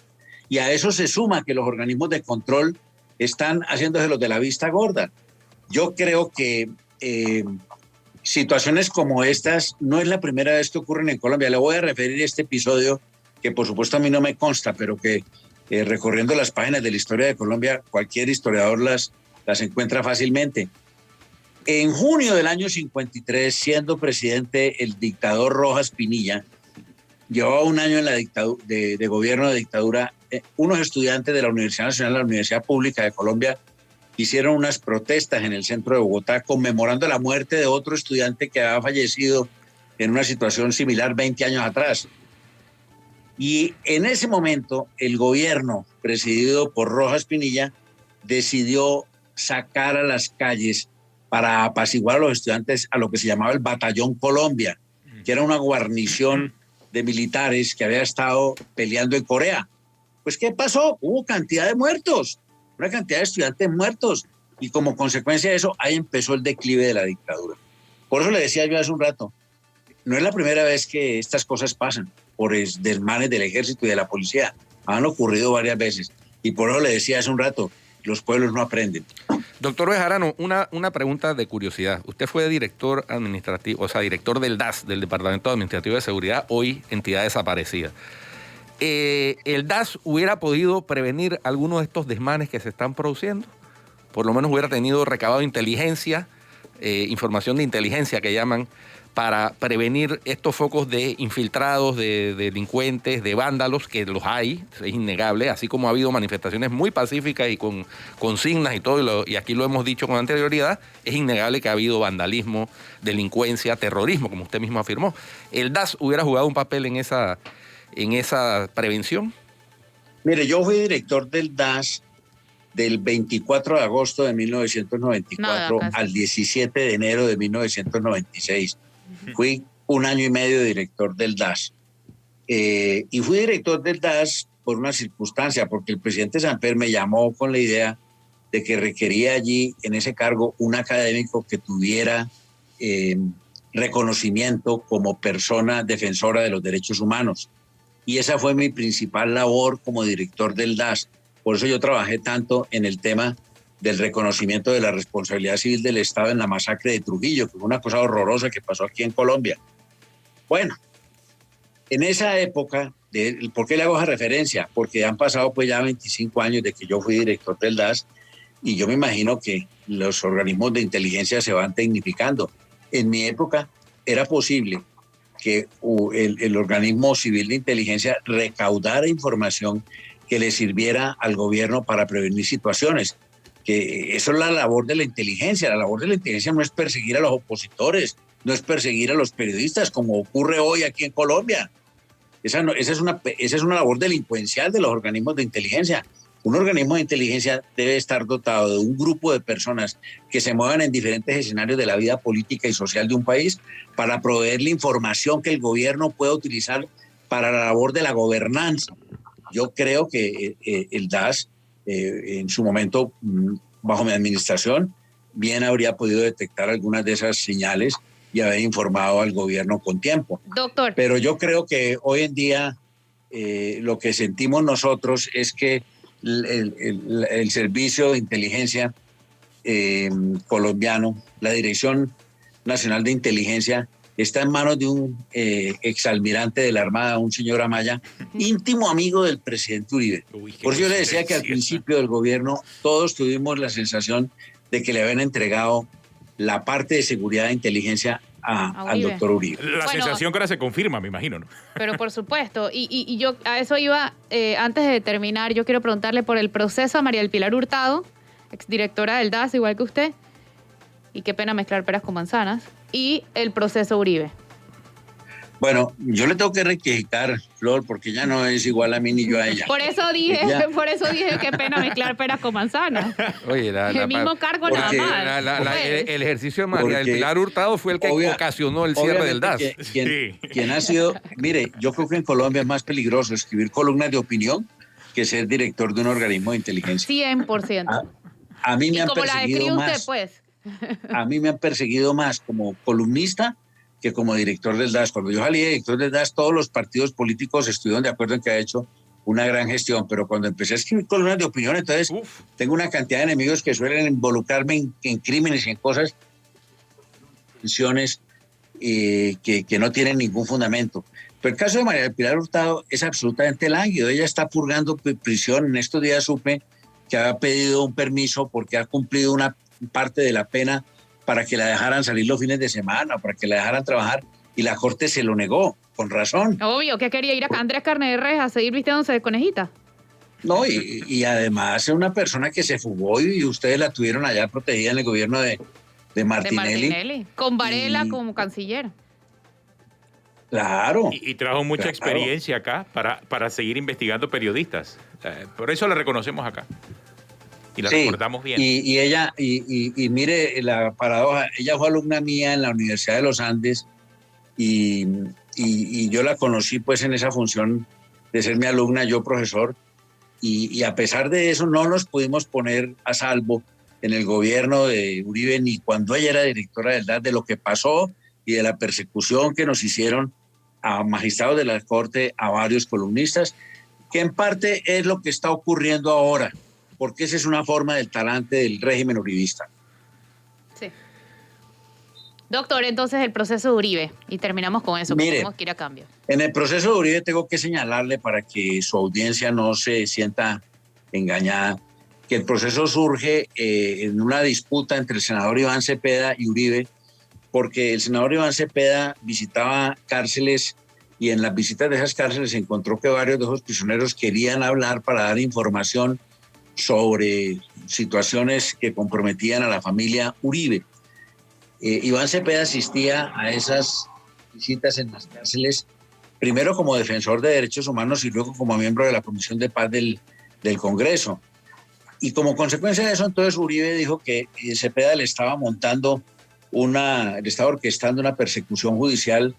Y a eso se suma que los organismos de control están haciéndose los de la vista gorda. Yo creo que situaciones como estas no es la primera vez que ocurren en Colombia. Le voy a referir este episodio que por supuesto a mí no me consta, pero que recorriendo las páginas de la historia de Colombia, cualquier historiador las encuentra fácilmente. En junio del año 53, siendo presidente el dictador Rojas Pinilla, llevaba un año en la de gobierno de dictadura, unos estudiantes de la Universidad Nacional, la Universidad Pública de Colombia, hicieron unas protestas en el centro de Bogotá conmemorando la muerte de otro estudiante que había fallecido en una situación similar 20 años atrás. Y en ese momento el gobierno, presidido por Rojas Pinilla, decidió sacar a las calles para apaciguar a los estudiantes a lo que se llamaba el Batallón Colombia, que era una guarnición de militares que había estado peleando en Corea. Pues, ¿qué pasó? Hubo cantidad de muertos, una cantidad de estudiantes muertos, y como consecuencia de eso, ahí empezó el declive de la dictadura. Por eso le decía yo hace un rato, no es la primera vez que estas cosas pasan por desmanes del ejército y de la policía. Han ocurrido varias veces. Y por eso le decía hace un rato, los pueblos no aprenden. Doctor Bejarano, una pregunta de curiosidad. Usted fue director administrativo, o sea, director del DAS, del Departamento Administrativo de Seguridad, hoy entidad desaparecida. ¿El DAS hubiera podido prevenir algunos de estos desmanes que se están produciendo? Por lo menos hubiera tenido recabado inteligencia, información de inteligencia que llaman, para prevenir estos focos de infiltrados, de delincuentes, de vándalos, que los hay, es innegable, así como ha habido manifestaciones muy pacíficas y con consignas y todo, y aquí lo hemos dicho con anterioridad, es innegable que ha habido vandalismo, delincuencia, terrorismo, como usted mismo afirmó. ¿El DAS hubiera jugado un papel en esa prevención? Mire, yo fui director del DAS del 24 de agosto de 1994 al 17 de enero de 1996. Fui 1 año y medio director del DAS. Y fui director del DAS por una circunstancia, porque el presidente Samper me llamó con la idea de que requería allí, en ese cargo, un académico que tuviera reconocimiento como persona defensora de los derechos humanos. Y esa fue mi principal labor como director del DAS. Por eso yo trabajé tanto en el tema del reconocimiento de la responsabilidad civil del Estado en la masacre de Trujillo, que fue una cosa horrorosa que pasó aquí en Colombia. Bueno, en esa época, ¿por qué le hago esa referencia? Porque han pasado pues ya 25 años de que yo fui director del DAS y yo me imagino que los organismos de inteligencia se van tecnificando. En mi época era posible que el organismo civil de inteligencia recaudara información que le sirviera al gobierno para prevenir situaciones. Que eso es la labor de la inteligencia. La labor de la inteligencia no es perseguir a los opositores, no es perseguir a los periodistas, como ocurre hoy aquí en Colombia. Esa es una labor delincuencial de los organismos de inteligencia. Un organismo de inteligencia debe estar dotado de un grupo de personas que se muevan en diferentes escenarios de la vida política y social de un país para proveer la información que el gobierno pueda utilizar para la labor de la gobernanza. Yo creo que el DAS, en su momento, bajo mi administración, bien habría podido detectar algunas de esas señales y haber informado al gobierno con tiempo. Doctor. Pero yo creo que hoy en día lo que sentimos nosotros es que el servicio de inteligencia colombiano, la Dirección Nacional de Inteligencia, está en manos de un exalmirante de la Armada, un señor Amaya, íntimo amigo del presidente Uribe. Por eso yo le decía que al principio del gobierno todos tuvimos la sensación de que le habían entregado la parte de seguridad e inteligencia al doctor Uribe. La sensación que ahora se confirma, me imagino, ¿no? Pero por supuesto, y yo a eso iba, antes de terminar, yo quiero preguntarle por el proceso a María del Pilar Hurtado, exdirectora del DAS, igual que usted, y qué pena mezclar peras con manzanas, y el proceso Uribe. Bueno, yo le tengo que rectificar, Flor, porque ella no es igual a mí ni yo a ella. Por eso dije qué pena mezclar peras con manzanas. Oye, el mismo cargo nada más. El ejercicio de María del Pilar Hurtado fue el que ocasionó el cierre del DAS. Quien ha sido, mire, yo creo que en Colombia es más peligroso escribir columnas de opinión que ser director de un organismo de inteligencia. 100%. A mí me han perseguido más. Usted, pues. A mí me han perseguido más como columnista que como director del DAS. Cuando yo salí de director del DAS, todos los partidos políticos estuvieron de acuerdo en que ha hecho una gran gestión, pero cuando empecé a escribir columnas de opinión, entonces tengo una cantidad de enemigos que suelen involucrarme en crímenes y en cosas, que no tienen ningún fundamento. Pero el caso de María del Pilar Hurtado es absolutamente lánguido. Ella está purgando prisión. En estos días supe que había pedido un permiso porque ha cumplido una parte de la pena para que la dejaran salir los fines de semana, para que la dejaran trabajar, y la Corte se lo negó, con razón. Obvio, que quería ir a Andrés Carne de Res a seguir vistiéndose de conejita. No, y además es una persona que se fugó y ustedes la tuvieron allá protegida en el gobierno de Martinelli. Con Varela como canciller. Claro. Y trajo mucha experiencia acá para seguir investigando periodistas. Por eso la reconocemos acá. Y la recordamos bien. Y ella, y mire la paradoja, ella fue alumna mía en la Universidad de los Andes y yo la conocí pues en esa función de ser mi alumna, yo profesor, y a pesar de eso no nos pudimos poner a salvo en el gobierno de Uribe ni cuando ella era directora del DAS de lo que pasó y de la persecución que nos hicieron a magistrados de la Corte, a varios columnistas, que en parte es lo que está ocurriendo ahora, porque esa es una forma del talante del régimen uribista. Sí. Doctor, entonces el proceso de Uribe, y terminamos con eso, porque tenemos que ir a cambio. En el proceso de Uribe tengo que señalarle para que su audiencia no se sienta engañada, que el proceso surge en una disputa entre el senador Iván Cepeda y Uribe, porque el senador Iván Cepeda visitaba cárceles y en las visitas de esas cárceles se encontró que varios de esos prisioneros querían hablar para dar información sobre situaciones que comprometían a la familia Uribe. Iván Cepeda asistía a esas visitas en las cárceles, primero como defensor de derechos humanos y luego como miembro de la Comisión de Paz del Congreso. Y como consecuencia de eso, entonces Uribe dijo que Cepeda le estaba orquestando una persecución judicial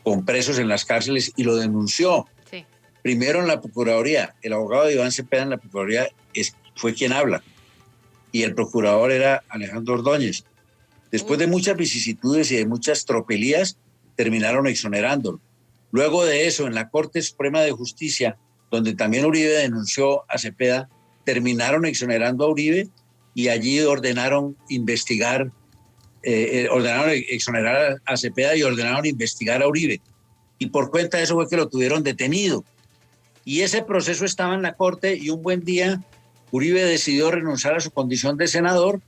con presos en las cárceles y lo denunció. Sí. Primero en la Procuraduría, el abogado de Iván Cepeda en la Procuraduría fue quien habla y el procurador era Alejandro Ordóñez. Después de muchas vicisitudes y de muchas tropelías, terminaron exonerándolo. Luego de eso, en la Corte Suprema de Justicia, donde también Uribe denunció a Cepeda, terminaron exonerando a Uribe y allí ordenaron exonerar a Cepeda y ordenaron investigar a Uribe. Y por cuenta de eso fue que lo tuvieron detenido. Y ese proceso estaba en la Corte y un buen día Uribe decidió renunciar a su condición de senador,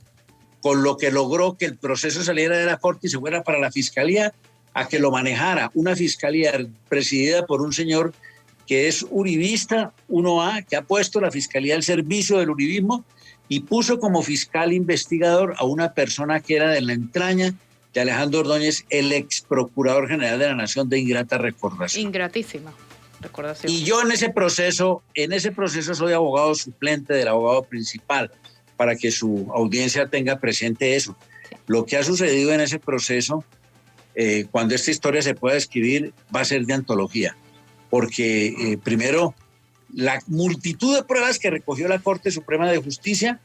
con lo que logró que el proceso saliera de la Corte y se fuera para la Fiscalía a que lo manejara una Fiscalía presidida por un señor que es uribista 1A, que ha puesto la Fiscalía al servicio del uribismo y puso como fiscal investigador a una persona que era de la entraña de Alejandro Ordóñez, el ex procurador general de la Nación, de ingrata recordación. Ingratísima recordación. Y yo en ese proceso soy abogado suplente del abogado principal, para que su audiencia tenga presente eso. Sí. Lo que ha sucedido en ese proceso, cuando esta historia se pueda escribir, va a ser de antología, porque primero, la multitud de pruebas que recogió la Corte Suprema de Justicia,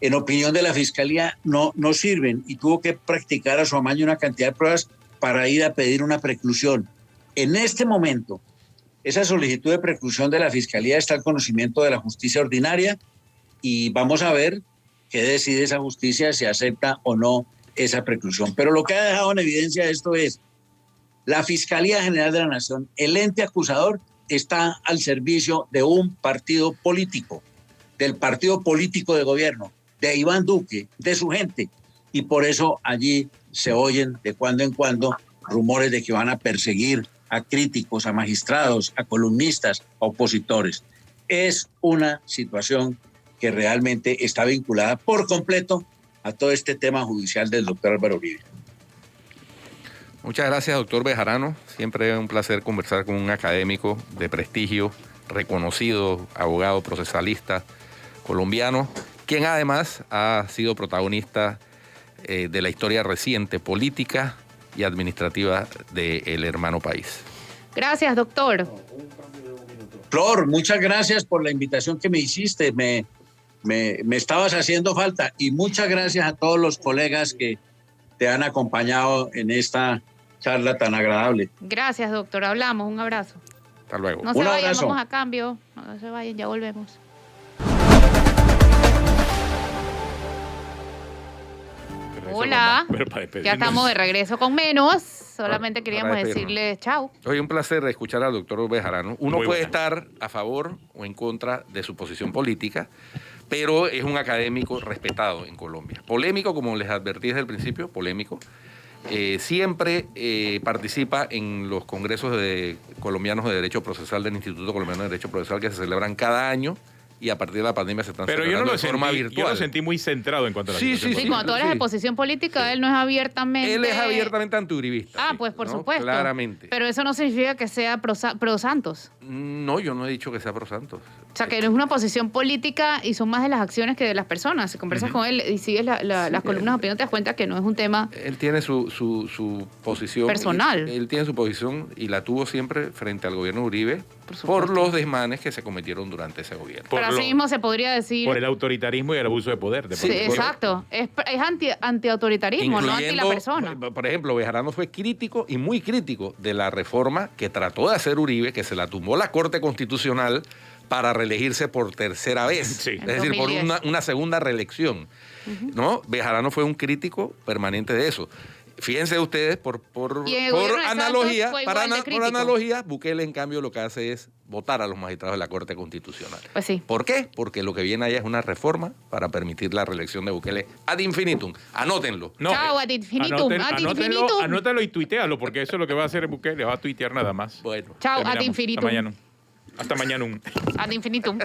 en opinión de la Fiscalía, no sirven y tuvo que practicar a su amaño una cantidad de pruebas para ir a pedir una preclusión. En este momento, esa solicitud de preclusión de la Fiscalía está al conocimiento de la justicia ordinaria y vamos a ver qué decide esa justicia, si acepta o no esa preclusión. Pero lo que ha dejado en evidencia esto es la Fiscalía General de la Nación, el ente acusador, está al servicio de un partido político, del partido político de gobierno, de Iván Duque, de su gente. Y por eso allí se oyen de cuando en cuando rumores de que van a perseguir a críticos, a magistrados, a columnistas, a opositores. Es una situación que realmente está vinculada por completo a todo este tema judicial del doctor Álvaro Uribe. Muchas gracias, doctor Bejarano. Siempre es un placer conversar con un académico de prestigio, reconocido, abogado procesalista colombiano, quien además ha sido protagonista de la historia reciente, política y administrativa del hermano país. Gracias, doctor. Flor, muchas gracias por la invitación que me hiciste. Me estabas haciendo falta y muchas gracias a todos los colegas que te han acompañado en esta charla tan agradable. Gracias, doctor. Hablamos. Un abrazo. Hasta luego. No se vayan, vamos a cambio. No se vayan, ya volvemos. Hola. Ya estamos de regreso con menos. Solamente queríamos decirle chao. Hoy un placer escuchar al doctor Bejarano. Uno puede estar a favor o en contra de su posición política, pero es un académico respetado en Colombia. Polémico, como les advertí desde el principio, polémico. Siempre participa en los congresos colombianos de Derecho Procesal del Instituto Colombiano de Derecho Procesal que se celebran cada año y a partir de la pandemia se están Pero celebrando de forma yo virtual. lo sentí muy centrado en cuanto a la Sí, situación Sí, cuando tú hablas de posición política, él no es abiertamente... Él es abiertamente antiuribista. Ah, sí, pues por ¿no? supuesto. Claramente. Pero eso no significa que sea pro Santos. No, yo no he dicho que sea pro Santos. O sea, que no es una posición política y son más de las acciones que de las personas. Si conversas con él y sigues las columnas de opinión, te das cuenta que no es un tema... Él tiene su posición. Personal. Él tiene su posición y la tuvo siempre frente al gobierno de Uribe Por supuesto. por los desmanes que se cometieron durante ese gobierno. Por Pero así lo- mismo se podría decir... Por el autoritarismo y el abuso de poder. Sí, exacto. Es antiautoritarismo, no anti la persona. Por ejemplo, Bejarano fue crítico y muy crítico de la reforma que trató de hacer Uribe, que se la tumbó la Corte Constitucional para reelegirse por tercera vez. Sí. Es decir, por 2010. una segunda reelección. ¿No? Bejarano fue un crítico permanente de eso. Fíjense ustedes, por Y en el gobierno de analogía, Santos fue igual de por crítico. analogía, Bukele en cambio lo que hace es votar a los magistrados de la Corte Constitucional. Pues sí. ¿Por qué? Porque lo que viene allá es una reforma para permitir la reelección de Bukele ad infinitum. Anótenlo. Chao, ad infinitum, ad infinitum. Anótalo y tuitealo, porque eso es lo que va a hacer Bukele, le va a tuitear nada más. Bueno. Chao, ad Terminamos. infinitum. Hasta mañana. Ad infinitum.